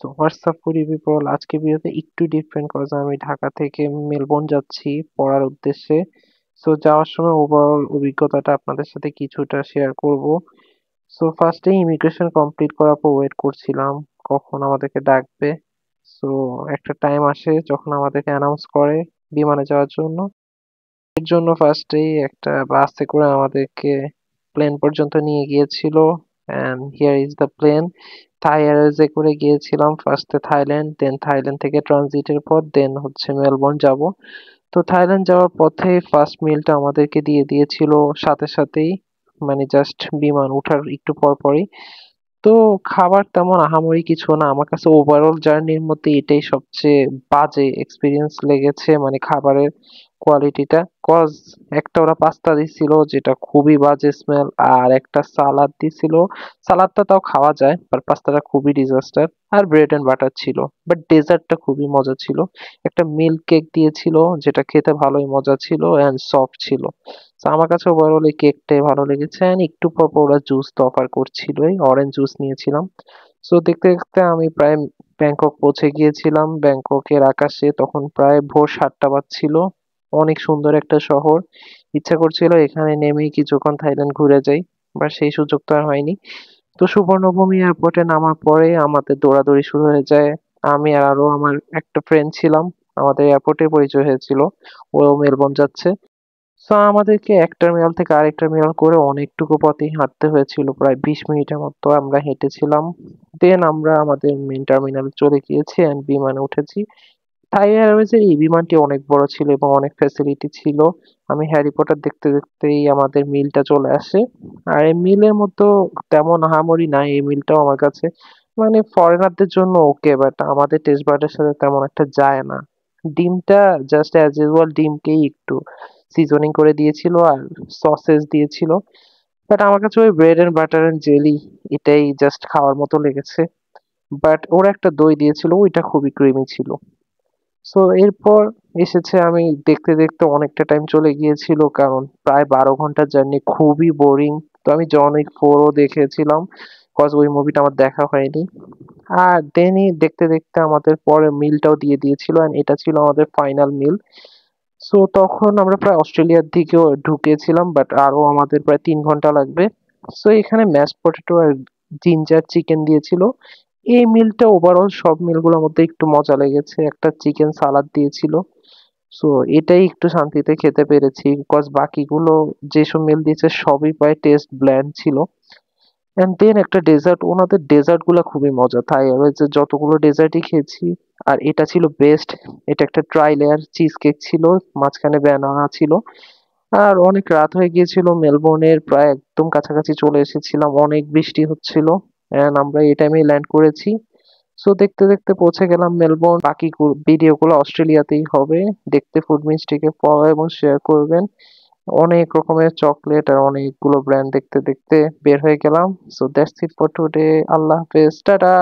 So WhatsApp করি people, আজকে ভিডিওতে একটু ডিফারেন্ট কজ আমি ঢাকা থেকে মেলবোর্ন যাচ্ছি পড়ার উদ্দেশ্যে। সো যাওয়ার সময় ওভারঅল অভিজ্ঞতাটা আপনাদের সাথে কিছুটা শেয়ার করব। সো ফার্স্টে ইমিগ্রেশন কমপ্লিট করার পর ওয়েট করছিলাম কখন আমাদেরকে ডাকবে। সো একটা টাইম আসে যখন আমাদেরকে অ্যানাউন্স করে বিমানে যাওয়ার জন্য। এর জন্য ফার্স্টেই একটা বাসে করে আমাদেরকে প্লেন পর্যন্ত নিয়ে গিয়েছিল। And here is the plane. Thai এয়ারওয়েজে করে গিয়েছিলাম ফার্স্টে থাইল্যান্ড, দেন থাইল্যান্ড থেকে ট্রানজিটের পর দেন হচ্ছে মেলবোর্ন যাব। তো থাইল্যান্ড যাওয়ার পথে ফার্স্ট মিলটা আমাদেরকে দিয়ে দিয়েছিল সাথে সাথেই, মানে জাস্ট বিমান ওঠার একটু পর পরই। তো খাবার তেমন আহামরি কিছু না, আমার কাছে ওভারঅল জার্নির মধ্যে এটাই সবচেয়ে বাজে এক্সপিরিয়েন্স লেগেছে, মানে খাবারের কোয়ালিটিটা। কজ একটা ওরা পাস্তা দিছিল যেটা খুবই বাজে স্মেল, আর একটা সালাদ দিছিল। সালাদটা তাও খাওয়া যায়, বাট পাস্তাটা খুবই ডিজাস্টার। আর ব্রেড এন্ড বাটার ছিল, বাট ডেজার্টটা খুবই মজা ছিল। একটা মিল্ক কেক দিয়েছিল যেটা খেতে ভালোই মজা ছিল অ্যান্ড সফট ছিল। তো আমার কাছে ওভারঅল এই কেকটাই ভালো লেগেছে, এন্ড একটু পর পর ওরা জুস তো অফার করছিলই, অরেঞ্জ জুস নিয়েছিলাম। সো দেখতে দেখতে আমি প্রায় ব্যাংকক পৌঁছে গিয়েছিলাম। ব্যাংককের আকাশে তখন প্রায় ভোর 7টা বাজছিল। অনেক সুন্দর একটা শহর। ইচ্ছা করছিল এখানে নেমেই কিছুক্ষণ থাইল্যান্ড ঘুরে যাই, বা সেই সুযোগ তো আর হয়নি। তো সুবর্ণভূমি এয়ারপোর্টে নামার পরে আমাদের দৌড়াদৌড়ি শুরু হয়ে যায়। আমি আর আরো আমার একটা ফ্রেন্ড ছিলাম, আমাদের এয়ারপোর্টে পরিচয় হয়েছিল। ও মেলবোর্ন যাচ্ছে। সো আমাদেরকে এক টার্মিনাল থেকে আরেক টার্মিনাল করে অনেকটুকু পথেই হাঁটতে হয়েছিল, প্রায় 20 মিনিটের মতো আমরা হেঁটেছিলাম। দেন আমরা আমাদের মেন টার্মিনালে চলে গিয়েছি অ্যান্ড বিমানে উঠেছি। থাই এয়ারওয়েজের এই বিমানটি অনেক বড় ছিল এবং অনেক ফ্যাসিলিটি ছিল। আমি হ্যারি পটার দেখতে দেখতেই আমাদের মিলটা চলে আসে। আর এই মিলের মতো তেমন আহামরি নাই এই মিলটাও আমার কাছে, মানে ফরেনারদের জন্য ওকে, বাট আমাদের টেস্ট বাডের সাথে তেমন একটা যায় না। ডিমটা জাস্ট অ্যাজ ইউজুয়াল ডিমকেই একটু সিজনিং করে দিয়েছিল আর সসেস দিয়েছিল। বাট আমার কাছে ওই bread and butter and jelly এটাই জাস্ট খাওয়ার মতো লেগেছে। বাট ওরা একটা দই দিয়েছিল, ওইটা খুবই ক্রিমি ছিল। সো এরপর এসেছে, আমি দেখতে দেখতে অনেকটা টাইম চলে গিয়েছিল, কারণ প্রায় 12 ঘন্টার জার্নি, খুবই বোরিং। তো আমি জন উইক 4ও দেখেছিলাম, কজ ওই মুভিটা আমার দেখা হয়নি। আর দেনই দেখতে দেখতে আমাদের পরে মিলটাও দিয়ে দিয়েছিল, and এটা ছিল আমাদের ফাইনাল মিল। সো তখন আমরা প্রায় অস্ট্রেলিয়ার দিকেও ঢুকেছিলাম, বাট আরো আমাদের প্রায় 3 ঘন্টা লাগবে। সো এখানে ম্যাশ পটেটো আর জিঞ্জার চিকেন দিয়েছিল। এই মিলটা ওভারঅল সব মিলগুলোর মধ্যে একটু মজা লেগেছে। একটা চিকেন সালাদ দিয়েছিল। সো এটাই একটু শান্তিতে খেতে পেরেছি, বিকজ বাকিগুলো যেসব মিল দিয়েছে সবই প্রায় টেস্ট ব্ল্যান্ড ছিল। এন্ড দেন একটা ডেজার্ট, ওনাদের ডেজার্ট গুলা খুবই মজা। থাই এয়ারওয়েজের যতগুলো ডেজার্টই খেয়েছি, আর এটা ছিল বেস্ট। এটা একটা ট্রাই লেয়ার চিজ কেক ছিল, মাঝখানে ব্যানানা ছিল। আর অনেক রাত হয়ে গিয়েছিল, মেলবোর্নের প্রায় একদম কাছাকাছি চলে এসেছিলাম, অনেক বৃষ্টি হচ্ছিল। এন্ড আমরা এই টাইমে ল্যান্ড করেছি। সো দেখতে দেখতে পৌঁছে গেলাম মেলবোর্ন। বাকি ভিডিওগুলো অস্ট্রেলিয়াতেই হবে। দেখতে ফুড মিস্টেকে ফলো এবং শেয়ার করবেন। অনেক রকমের চকলেট আর অনেকগুলো ব্র্যান্ড দেখতে দেখতে বের হয়ে গেলাম। So that's it for today. আল্লাহ হাফেজ, টাটা।